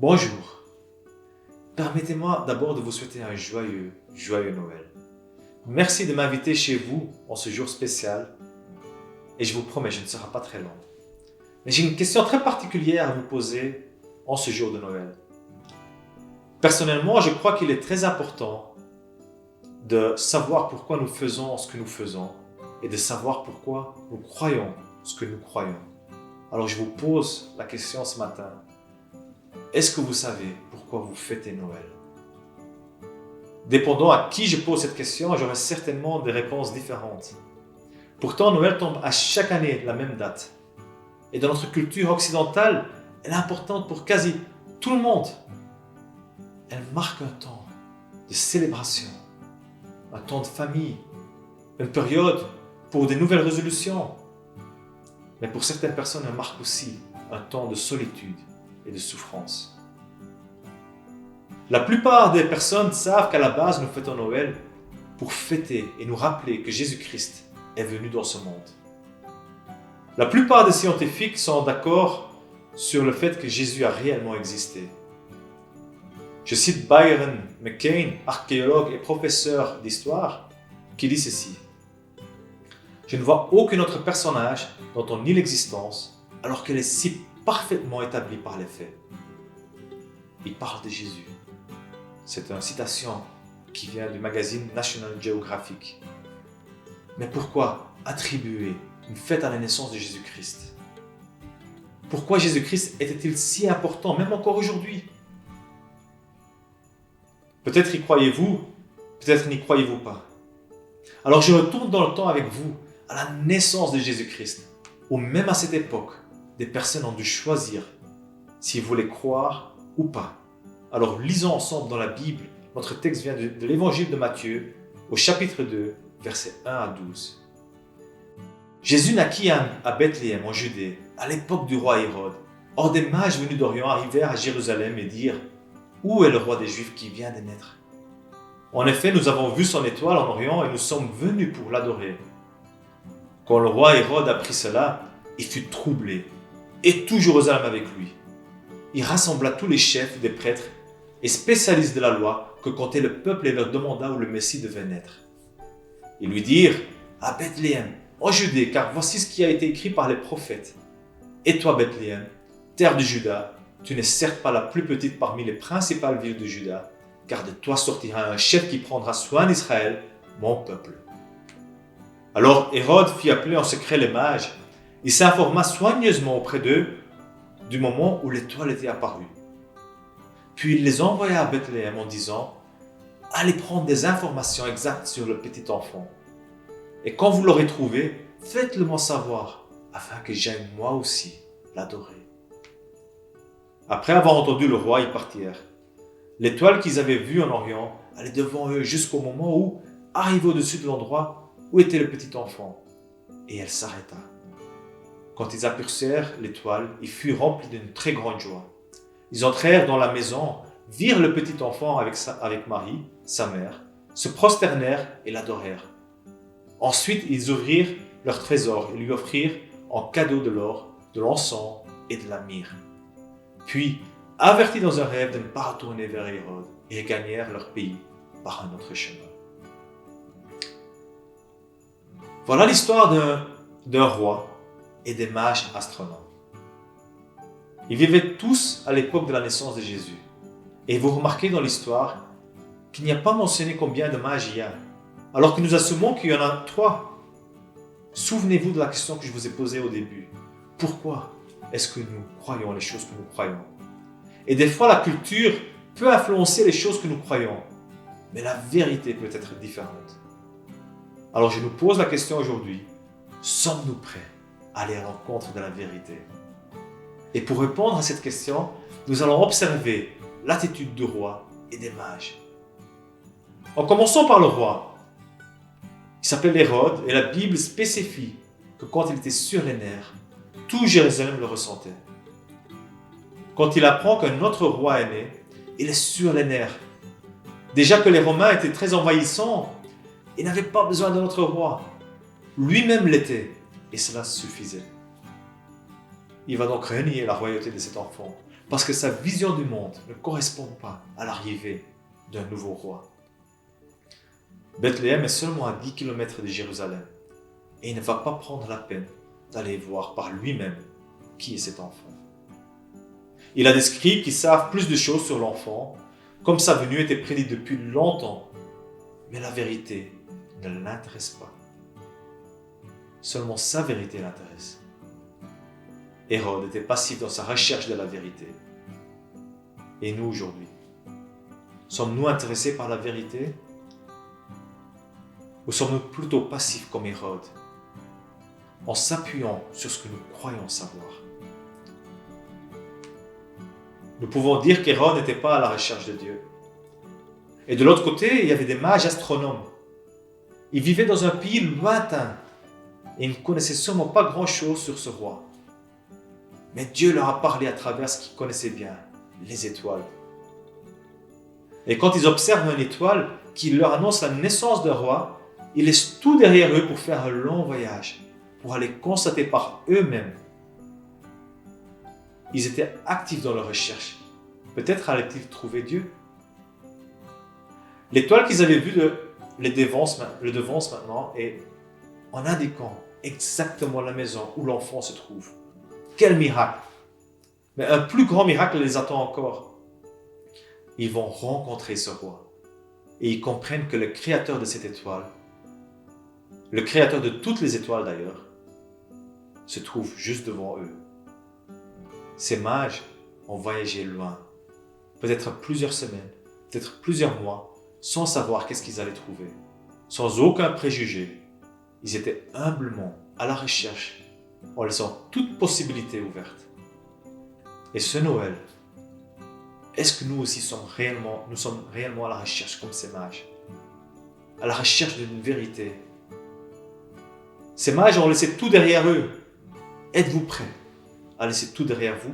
Bonjour. Permettez-moi d'abord de vous souhaiter un joyeux Noël. Merci de m'inviter chez vous en ce jour spécial et je vous promets, je ne serai pas très long. Mais j'ai une question très particulière à vous poser en ce jour de Noël. Personnellement, je crois qu'il est très important de savoir pourquoi nous faisons ce que nous faisons et de savoir pourquoi nous croyons ce que nous croyons. Alors je vous pose la question ce matin. Est-ce que vous savez pourquoi vous fêtez Noël? Dépendant à qui je pose cette question, j'aurai certainement des réponses différentes. Pourtant, Noël tombe à chaque année la même date. Et dans notre culture occidentale, elle est importante pour quasi tout le monde. Elle marque un temps de célébration, un temps de famille, une période pour des nouvelles résolutions. Mais pour certaines personnes, elle marque aussi un temps de solitude et de souffrance. La plupart des personnes savent qu'à la base, nous fêtons Noël pour fêter et nous rappeler que Jésus-Christ est venu dans ce monde. La plupart des scientifiques sont d'accord sur le fait que Jésus a réellement existé. Je cite Byron McCain, archéologue et professeur d'histoire, qui dit ceci. « Je ne vois aucun autre personnage dont on nie l'existence alors qu'elle est si parfaitement établie par les faits. » Il parle de Jésus. C'est une citation qui vient du magazine National Geographic. Mais pourquoi attribuer une fête à la naissance de Jésus-Christ? Pourquoi Jésus-Christ était-il si important, même encore aujourd'hui? Peut-être y croyez-vous, peut-être n'y croyez-vous pas. Alors je retourne dans le temps avec vous à la naissance de Jésus-Christ, où même à cette époque, des personnes ont dû choisir s'ils voulaient croire ou pas. Alors lisons ensemble dans la Bible, notre texte vient de l'évangile de Matthieu, au chapitre 2, versets 1 à 12. Jésus naquit à Bethléem, en Judée, à l'époque du roi Hérode. Or des mages venus d'Orient arrivèrent à Jérusalem et dirent « Où est le roi des Juifs qui vient de naître? En effet, nous avons vu son étoile en Orient et nous sommes venus pour l'adorer. » Quand le roi Hérode apprit cela, il fut troublé, et tout Jérusalem avec lui. Il rassembla tous les chefs des prêtres et spécialistes de la loi que comptait le peuple et leur demanda où le Messie devait naître. Ils lui dirent « À Bethléem, en Judée, car voici ce qui a été écrit par les prophètes. Et toi, Bethléem, terre de Juda, tu n'es certes pas la plus petite parmi les principales villes de Juda, car de toi sortira un chef qui prendra soin d'Israël, mon peuple. » Alors Hérode fit appeler en secret les mages. Il s'informa soigneusement auprès d'eux du moment où l'étoile était apparue. Puis il les envoya à Bethléem en disant « Allez prendre des informations exactes sur le petit enfant. Et quand vous l'aurez trouvé, faites-le-moi savoir, afin que j'aille moi aussi l'adorer. » Après avoir entendu le roi, ils partirent. L'étoile qu'ils avaient vue en Orient allait devant eux jusqu'au moment où, arrivée au-dessus de l'endroit où était le petit enfant, et elle s'arrêta. Quand ils aperçurent l'étoile, ils furent remplis d'une très grande joie. Ils entrèrent dans la maison, virent le petit enfant avec Marie, sa mère, se prosternèrent et l'adorèrent. Ensuite, ils ouvrirent leur trésor et lui offrirent en cadeau de l'or, de l'encens et de la myrrhe. Puis, avertis dans un rêve de ne pas retourner vers Hérode, ils gagnèrent leur pays par un autre chemin. Voilà l'histoire d'un roi et des mages astronomes. Ils vivaient tous à l'époque de la naissance de Jésus. Et vous remarquez dans l'histoire qu'il n'y a pas mentionné combien de mages il y a, alors que nous assumons qu'il y en a 3. Souvenez-vous de la question que je vous ai posée au début. Pourquoi est-ce que nous croyons les choses que nous croyons? Et des fois, la culture peut influencer les choses que nous croyons, mais la vérité peut être différente. Alors je nous pose la question aujourd'hui, sommes-nous prêts à aller à l'encontre de la vérité? Et pour répondre à cette question, nous allons observer l'attitude du roi et des mages. En commençant par le roi. Il s'appelle Hérode et la Bible spécifie que quand il était sur les nerfs, tout Jérusalem le ressentait. Quand il apprend qu'un autre roi est né, il est sur les nerfs. Déjà que les Romains étaient très envahissants, il n'avait pas besoin d'un autre roi. Lui-même l'était, et cela suffisait. Il va donc renier la royauté de cet enfant, parce que sa vision du monde ne correspond pas à l'arrivée d'un nouveau roi. Bethléem est seulement à 10 km de Jérusalem et il ne va pas prendre la peine d'aller voir par lui-même qui est cet enfant. Il a des scribes qui savent plus de choses sur l'enfant, comme sa venue était prédite depuis longtemps, mais la vérité ne l'intéresse pas. Seulement sa vérité l'intéresse. Hérode était passif dans sa recherche de la vérité. Et nous aujourd'hui, sommes-nous intéressés par la vérité? Ou sommes-nous plutôt passifs comme Hérode, en s'appuyant sur ce que nous croyons savoir? Nous pouvons dire qu'Hérode n'était pas à la recherche de Dieu. Et de l'autre côté, il y avait des mages astronomes. Ils vivaient dans un pays lointain et ils ne connaissaient sûrement pas grand-chose sur ce roi. Mais Dieu leur a parlé à travers ce qu'ils connaissaient bien, les étoiles. Et quand ils observent une étoile qui leur annonce la naissance d'un roi, ils laissent tout derrière eux pour faire un long voyage, pour aller constater par eux-mêmes. Ils étaient actifs dans leur recherche. Peut-être allaient-ils trouver Dieu. L'étoile qu'ils avaient vue le devance maintenant et en indiquant exactement la maison où l'enfant se trouve. Quel miracle! Mais un plus grand miracle les attend encore. Ils vont rencontrer ce roi et ils comprennent que le créateur de cette étoile, le créateur de toutes les étoiles d'ailleurs, se trouve juste devant eux. Ces mages ont voyagé loin, peut-être plusieurs semaines, peut-être plusieurs mois, sans savoir qu'est-ce qu'ils allaient trouver, sans aucun préjugé. Ils étaient humblement à la recherche, en laissant toute possibilité ouverte. Et ce Noël, est-ce que nous aussi sommes réellement à la recherche comme ces mages, à la recherche d'une vérité? Ces mages ont laissé tout derrière eux. Êtes-vous prêts à laisser tout derrière vous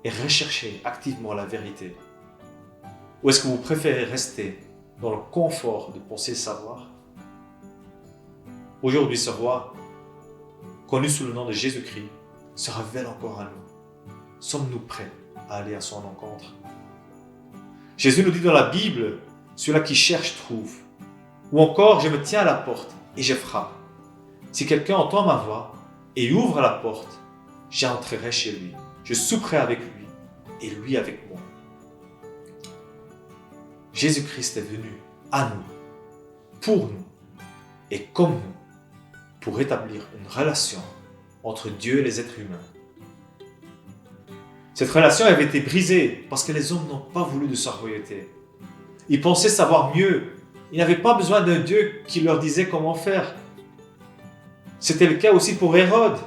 et rechercher activement la vérité? Ou est-ce que vous préférez rester dans le confort de penser savoir? Aujourd'hui, ce roi, connu sous le nom de Jésus-Christ, se révèle encore à nous. Sommes-nous prêts à aller à son encontre? Jésus nous dit dans la Bible, celui-là qui cherche trouve. Ou encore, je me tiens à la porte et je frappe. Si quelqu'un entend ma voix et ouvre la porte, j'entrerai chez lui. Je souperai avec lui et lui avec moi. Jésus-Christ est venu à nous, pour nous et comme nous, pour établir une relation entre Dieu et les êtres humains. Cette relation avait été brisée parce que les hommes n'ont pas voulu de sa royauté. Ils pensaient savoir mieux. Ils n'avaient pas besoin d'un Dieu qui leur disait comment faire. C'était le cas aussi pour Hérode.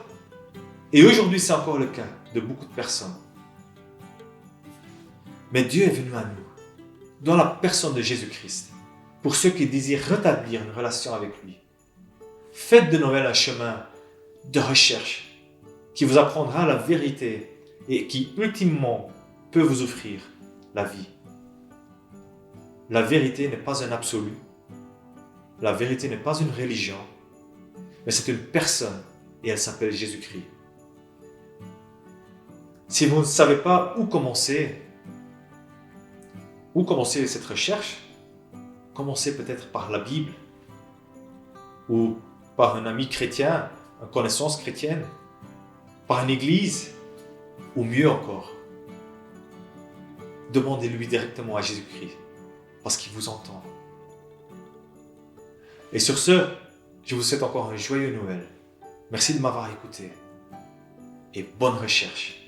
Et aujourd'hui, c'est encore le cas de beaucoup de personnes. Mais Dieu est venu à nous, dans la personne de Jésus-Christ, pour ceux qui désirent rétablir une relation avec lui. Faites de Noël un chemin de recherche qui vous apprendra la vérité et qui, ultimement, peut vous offrir la vie. La vérité n'est pas un absolu. La vérité n'est pas une religion, mais c'est une personne et elle s'appelle Jésus-Christ. Si vous ne savez pas où commencer cette recherche, commencez peut-être par la Bible ou par un ami chrétien, une connaissance chrétienne, par une église ou mieux encore. Demandez-lui directement à Jésus-Christ parce qu'il vous entend. Et sur ce, je vous souhaite encore un joyeux Noël. Merci de m'avoir écouté et bonne recherche.